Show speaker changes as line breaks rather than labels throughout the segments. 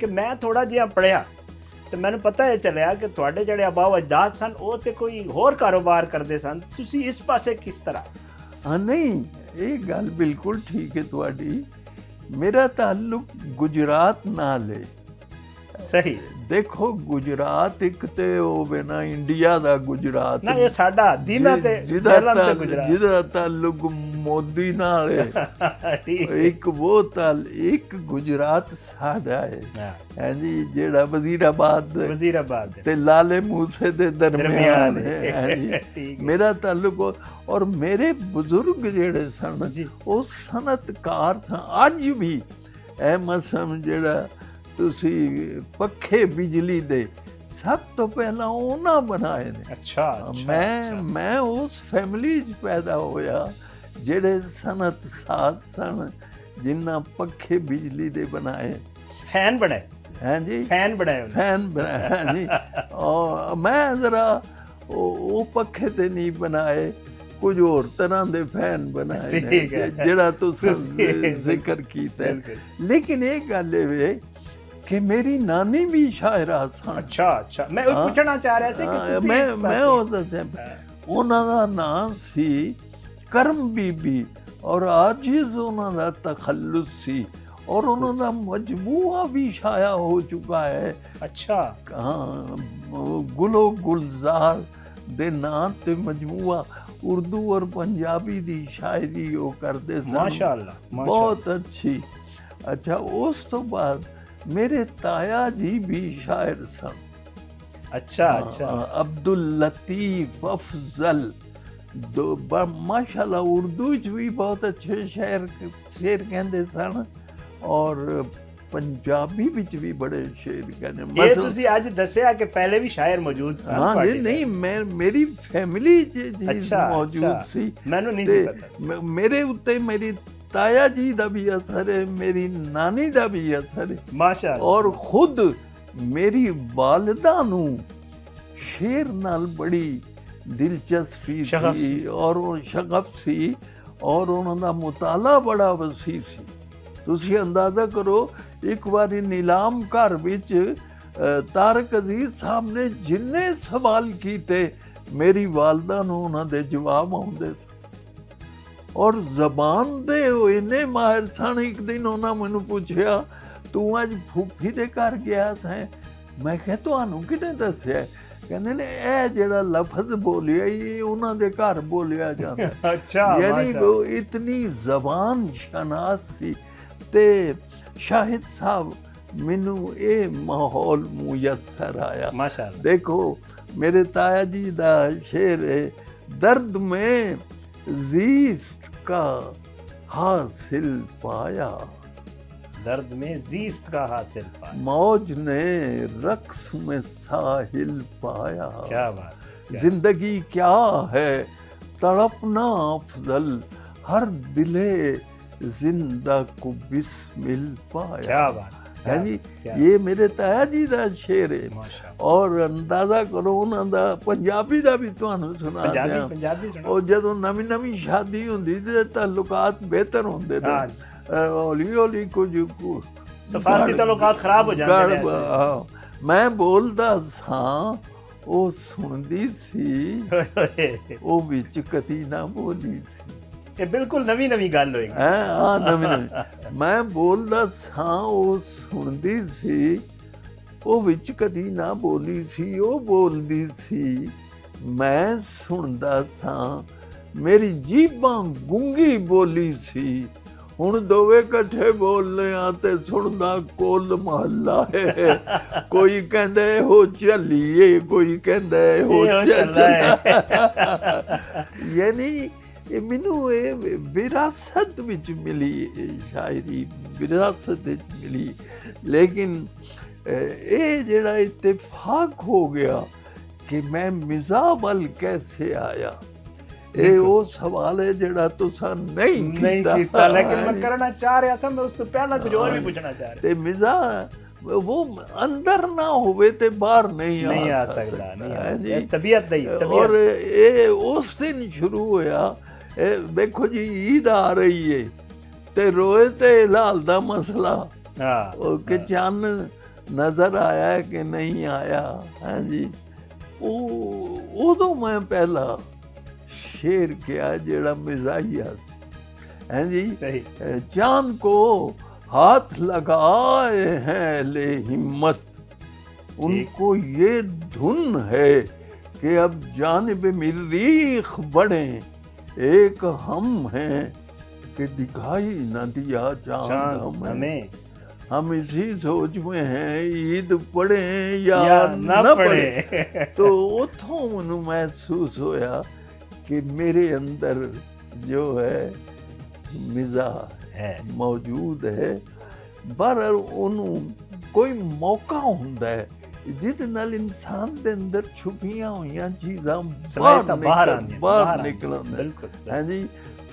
ਕਿ ਮੈਂ ਥੋੜਾ ਜਿਹਾ ਪੜ੍ਹਿਆ ਤੇ ਮੈਨੂੰ ਪਤਾ ਇਹ ਚੱਲਿਆ ਕਿ ਤੁਹਾਡੇ ਜਿਹੜੇ ਆਬਾਓ ਅਜਦਾਦ ਸਨ ਉਹ ਤੇ ਕੋਈ ਹੋਰ ਕਾਰੋਬਾਰ ਕਰਦੇ ਸਨ, ਤੁਸੀਂ ਇਸ ਪਾਸੇ ਕਿਸ ਤਰ੍ਹਾਂ?
ਹਾਂ, ਨਹੀਂ, ਇਹ ਗੱਲ ਬਿਲਕੁਲ ਠੀਕ ਹੈ ਤੁਹਾਡੀ। ਮੇਰਾ ਤਾਲੁਕ ਗੁਜਰਾਤ ਨਾਲ ਹੈ।
ਸਹੀ।
ਦੇਖੋ, ਗੁਜਰਾਤ ਇੱਕ ਤੇ ਹੋਵੇ ਨਾ ਇੰਡੀਆ ਦਾ ਗੁਜਰਾਤ,
ਨਾ ਇਹ ਸਾਡਾ ਦੀਨਾ ਤੇ
ਜਿਹਦਾ ਤਾਲੁਕ ਮੋਦੀ ਨਾਲ ਹੈ।
ਠੀਕ।
ਇੱਕ ਗੁਜਰਾਤ ਸਾਡਾ ਹੈ, ਹਾਂਜੀ, ਜਿਹੜਾ ਵਜ਼ੀਰਾਬਾਦ ਤੇ ਲਾਲੇ ਮੂਸੇ ਦੇ ਦਰਮਿਆਨ ਹੈ। ਹਾਂਜੀ, ਮੇਰਾ ਤਾਲੁਕ। ਔਰ ਮੇਰੇ ਬਜ਼ੁਰਗ ਜਿਹੜੇ ਸਨ ਉਹ ਸਨਅਤਕਾਰ ਸਨ। ਅੱਜ ਵੀ ਮਸਮ ਜਿਹੜਾ ਤੁਸੀਂ ਪੱਖੇ ਬਿਜਲੀ ਦੇ ਸਭ ਤੋਂ ਪਹਿਲਾਂ ਉਹਨਾਂ ਬਣਾਏ ਨੇ।
ਅੱਛਾ।
ਮੈਂ ਉਸ ਫੈਮਿਲੀ 'ਚ ਪੈਦਾ ਹੋਇਆ ਜਿਹੜੇ ਸਨਅਤ ਸਾਜ਼ ਸਨ, ਜਿਨ੍ਹਾਂ ਪੱਖੇ ਬਿਜਲੀ ਦੇ ਬਣਾਏ,
ਫੈਨ ਬਣਾਏ।
ਹਾਂਜੀ,
ਫੈਨ ਬਣਾਏ।
ਹਾਂਜੀ। ਔਰ ਮੈਂ ਜ਼ਰਾ ਉਹ ਪੱਖੇ ਤੇ ਨਹੀਂ ਬਣਾਏ, ਕੁਝ ਹੋਰ ਤਰ੍ਹਾਂ ਦੇ ਫੈਨ ਬਣਾਏ ਨੇ ਜਿਹੜਾ ਤੁਸੀਂ ਜ਼ਿਕਰ ਕੀਤਾ। ਲੇਕਿਨ ਇਹ ਗੱਲ ਇਹ ਕਿ ਮੇਰੀ ਨਾਨੀ ਵੀ ਸ਼ਾਇਰਾ ਸਨ।
ਅੱਛਾ। ਮੈਂ ਉਹ ਪੁੱਛਣਾ ਚਾਹ ਰਿਹਾ ਸੀ ਕਿ ਤੁਸੀਂ
ਮੈਂ ਉਹ ਦੱਸਿਆ, ਉਹਨਾਂ ਦਾ ਨਾਂ ਸੀ ਕਰਮ ਬੀਬੀ ਔਰ ਆਜਿਜ਼ ਉਹਨਾਂ ਦਾ ਤਖੱਲੁਸ ਸੀ, ਔਰ ਉਹਨਾਂ ਦਾ ਮਜਮੂਆ ਵੀ ਸ਼ਾਇਆ ਹੋ ਚੁੱਕਾ ਹੈ।
ਅੱਛਾ।
ਹਾਂ, ਗੁਲੋ ਗੁਲਜ਼ਾਰ ਦੇ ਨਾਂ ਤੇ ਮਜਮੂਆ ਉਰਦੂ ਔਰ ਪੰਜਾਬੀ ਦੀ ਸ਼ਾਇਰੀ ਉਹ ਕਰਦੇ ਸਨ।
ਮਾਸ਼ਾ ਅੱਲਾ,
ਬਹੁਤ ਅੱਛੀ। ਅੱਛਾ, ਉਸ ਤੋਂ ਬਾਅਦ ਮੇਰੇ ਤਾਇਆ ਜੀ ਵੀ ਸ਼ਾਇਰ ਸਨ।
ਅੱਛਾ।
ਅਬਦੁਲ ਲਤੀਫ ਅਫਜ਼ਲ ਮਾਸ਼ਾਅੱਲਾ ਉਰਦੂ 'ਚ ਵੀ ਬਹੁਤ ਅੱਛੇ ਸ਼ੇਰ ਕਹਿੰਦੇ ਸਨ, ਔਰ ਪੰਜਾਬੀ ਵਿੱਚ ਵੀ ਬੜੇ ਸ਼ੇਰ ਕਹਿੰਦੇ।
ਇਹ ਤੁਸੀਂ ਅੱਜ ਦੱਸਿਆ ਕਿ ਪਹਿਲੇ ਵੀ ਸ਼ਾਇਰ ਮੌਜੂਦ ਸਨ?
ਹਾਂ, ਨਹੀਂ, ਮੇਰੀ ਫੈਮਿਲੀ 'ਚ ਮੌਜੂਦ ਸੀ।
ਮੈਨੂੰ ਨਹੀਂ ਸੀ ਪਤਾ।
ਮੇਰੇ ਉੱਤੇ ਮੇਰੀ ਤਾਇਆ ਜੀ ਦਾ ਵੀ ਅਸਰ ਹੈ, ਮੇਰੀ ਨਾਨੀ ਦਾ ਵੀ ਅਸਰ ਹੈ।
ਮਾਸ਼ਾਅੱਲਾ।
ਔਰ ਖੁਦ ਮੇਰੀ ਵਾਲਿਦਾ ਨੂੰ ਸ਼ੇਰ ਨਾਲ ਬੜੀ ਦਿਲਚਸਪੀ ਸੀ ਔਰ ਉਹ ਸ਼ਗਫ ਸੀ, ਔਰ ਉਹਨਾਂ ਦਾ ਮੁਤਾਲਾ ਬੜਾ ਵਸੀ ਸੀ। ਤੁਸੀਂ ਅੰਦਾਜ਼ਾ ਕਰੋ, ਇੱਕ ਵਾਰੀ ਨੀਲਾਮ ਘਰ ਵਿੱਚ ਤਾਰਕ ਅਜ਼ੀਜ਼ ਸਾਹਿਬ ਨੇ ਜਿੰਨੇ ਸਵਾਲ ਕੀਤੇ, ਮੇਰੀ ਵਾਲਦਾ ਨੂੰ ਉਹਨਾਂ ਦੇ ਜਵਾਬ ਆਉਂਦੇ ਸਨ, ਔਰ ਜ਼ਬਾਨ ਦੇ ਉਹ ਇੰਨੇ ਮਾਹਿਰ ਸਨ। ਇੱਕ ਦਿਨ ਉਹਨਾਂ ਮੈਨੂੰ ਪੁੱਛਿਆ, ਤੂੰ ਅੱਜ ਫੂਫੀ ਦੇ ਘਰ ਗਿਆ ਸੈਂ? ਮੈਂ ਕਿਹਾ, ਤੁਹਾਨੂੰ ਕਿਹਨੇ ਦੱਸਿਆ? ਕਹਿੰਦੇ ਨੇ, ਇਹ ਜਿਹੜਾ ਲਫ਼ਜ਼ ਬੋਲਿਆ ਇਹ ਉਹਨਾਂ ਦੇ ਘਰ ਬੋਲਿਆ ਜਾਂਦਾ।
ਅੱਛਾ।
ਯਾਨੀ ਉਹ ਇਤਨੀ ਜ਼ਬਾਨ ਸ਼ਨਾਸ ਸੀ। ਤੇ ਸ਼ਾਹਿਦ ਸਾਹਿਬ, ਮੈਨੂੰ ਇਹ ਮਾਹੌਲ ਮੁਯੱਸਰ ਆਇਆ।
ਮਾਸ਼ਾਅੱਲਾ।
ਦੇਖੋ, ਮੇਰੇ ਤਾਇਆ ਜੀ ਦਾ ਸ਼ੇਰ ਹੈ, ਦਰਦ में जीस्त का हासिल पाया,
दर्द में जीस्त का हासिल पाया,
मौज ने रक्स में साहिल पाया।
क्या बात।
जिंदगी क्या है तड़पना अफजल, हर दिले जिंदा को बिस्मिल पाया। क्या बात है जी। ये मेरे ताया जी ਦਾ ਸ਼ੇਰ ਹੈ। ਔਰ ਅੰਦਾਜ਼ਾ ਕਰੋ, ਉਹਨਾਂ ਦਾ ਪੰਜਾਬੀ ਦਾ ਵੀ ਤੁਹਾਨੂੰ ਸੁਣਾ ਦਿਆਂ। ਉਹ ਜਦੋਂ ਨਵੀਂ ਸ਼ਾਦੀ ਹੁੰਦੀ ਤੇ ਤਾਲੁਕਾਤ ਬਿਹਤਰ ਹੁੰਦੇ ਨੇ, ਹੌਲੀ ਹੌਲੀ ਕੁਝ
ਸਫਾਰਤੀ ਤਾਲੁਕਾਤ ਖਰਾਬ ਹੋ ਜਾਂਦੇ ਨੇ।
ਮੈਂ ਬੋਲਦਾ ਸਾਂ, ਉਹ ਸੁਣਦੀ ਸੀ, ਉਹ ਵਿੱਚ ਕਦੀ ਨਾ ਬੋਲੀ ਸੀ।
ਇਹ ਬਿਲਕੁਲ ਨਵੀਂ ਗੱਲ ਹੋਏਗੀ।
ਹਾਂ, ਨਵੀਂ। ਮੈਂ ਬੋਲਦਾ ਸਾਂ, ਉਹ ਸੁਣਦੀ ਸੀ, ਉਹ ਵਿੱਚ ਕਦੀ ਨਾ ਬੋਲੀ ਸੀ। ਉਹ ਬੋਲਦੀ ਸੀ, ਮੈਂ ਸੁਣਦਾ ਸਾਂ, ਮੇਰੀ ਜੀਭਾਂ ਗੂੰਗੀ ਬੋਲੀ ਸੀ। ਹੁਣ ਦੋਵੇਂ ਇਕੱਠੇ ਬੋਲਦੇ ਆ ਤੇ ਸੁਣਦਾ ਕੁੱਲ ਮਹੱਲਾ ਹੈ। ਕੋਈ ਕਹਿੰਦਾ ਇਹੋ ਝੱਲੀਏ, ਕੋਈ ਕਹਿੰਦਾ ਇਹੋ ਚੱਲਾ। ਯਾਨੀ ਇਹ ਮੈਨੂੰ ਇਹ ਵਿਰਾਸਤ ਵਿੱਚ ਮਿਲੀ, ਸ਼ਾਇਰੀ ਵਿਰਾਸਤ ਵਿੱਚ ਮਿਲੀ। ਲੇਕਿਨ ਇਹ ਜਿਹੜਾ ਇਤਫਾਕ ਹੋ ਗਿਆ ਕਿ ਮੈਂ ਮਿਜ਼ਾਹ ਵੱਲ ਕੈਸੇ ਆਇਆ, ਇਹ ਉਹ ਸਵਾਲ ਹੈ ਜਿਹੜਾ ਤੁਸੀਂ ਨਹੀਂ ਕੀਤਾ।
ਲੇਕਿਨ ਮੈਂ ਕਰਨਾ ਚਾਹ ਰਿਹਾ ਸੀ, ਮੈਂ ਉਸ ਤੋਂ ਪਹਿਲਾਂ ਕੁਝ ਹੋਰ ਵੀ ਪੁੱਛਣਾ ਚਾਹ ਰਿਹਾ।
ਤੇ ਮਿਜ਼ਾਹ ਉਹ ਅੰਦਰ ਨਾ ਹੋਵੇ ਤੇ ਬਾਹਰ ਨਹੀਂ ਆ ਸਕਦਾ।
ਨਹੀਂ, ਤਬੀਅਤ ਨਹੀਂ।
ਔਰ ਇਹ ਉਸ ਦਿਨ ਸ਼ੁਰੂ ਹੋਇਆ। ਵੇਖੋ ਜੀ, ਈਦ ਆ ਰਹੀ ਹੈ ਤੇ ਰੋਏ ਤੇ ਹਿਲਾਲ ਦਾ ਮਸਲਾ, ਕਿ ਚੰਨ ਨਜ਼ਰ ਆਇਆ ਕਿ ਨਹੀਂ ਆਇਆ। ਹਾਂਜੀ, ਉਹ ਉਦੋਂ ਮੈਂ ਪਹਿਲਾ ਸ਼ੇਰ ਕਿਹਾ ਜਿਹੜਾ ਮਿਜ਼ਾਹੀਆ ਸੀ। ਹਾਂਜੀ,
सही
चांद को हाथ लगाए हैं ले हिम्मत, उनको ये धुन है कि अब जानिब मरीख बढ़े, एक हम हैं कि दिखाई न दिया चांद
चांद
हमें।
हमें
हम इसी सोच में हैं ईद पढ़े या
ना
न
पढ़े।
पढ़े। तो उथों मैनू महसूस होया कि मेरे अंदर जो है मिजा
है
ਮੌਜੂਦ ਹੈ। ਪਰ ਉਹਨੂੰ ਕੋਈ ਮੌਕਾ ਹੁੰਦਾ ਹੈ ਜਿਹਦੇ ਨਾਲ ਇਨਸਾਨ ਦੇ ਅੰਦਰ ਛੁਪੀਆਂ ਹੋਈਆਂ ਚੀਜ਼ਾਂ
ਸਲਾਹੀਅਤਾਂ ਬਾਹਰ ਆਉਂਦੀਆਂ,
ਬਾਹਰ ਨਿਕਲਣ।
ਬਿਲਕੁਲ
ਹਾਂਜੀ,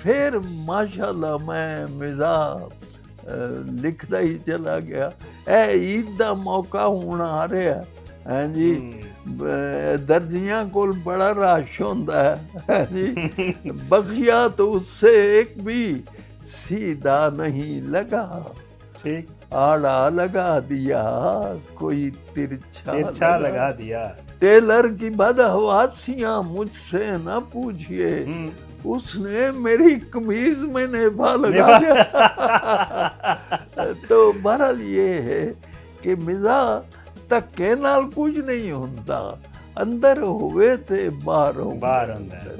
ਫਿਰ ਮਾਸ਼ਾਅੱਲਾ ਮੈਂ ਮਿਜ਼ਾ ਲਿਖਦਾ ਹੀ ਚਲਾ ਗਿਆ। ਇਹ ਈਦ ਦਾ ਮੌਕਾ ਹੁਣ ਆ ਰਿਹਾ। ਹਾਂਜੀ, दर्जियां को बड़ा रश होता है जी। बखिया तो उससे एक भी सीधा नहीं लगा,
ठीक
आड़ा लगा दिया कोई तिरछा
लगा दिया।
टेलर की बदहवासियां मुझसे न पूछिए, उसने मेरी कमीज में नेफा लगा दिया। तो बहरहाल ये है कि मिजा ਧੱਕੇ ਨਾਲ ਕੁਝ ਨਹੀਂ ਹੁੰਦਾ, ਅੰਦਰ ਹੋਵੇ ਤੇ ਬਾਹਰ
ਬਾਹਰ ਹੁੰਦਾ ਹੈ।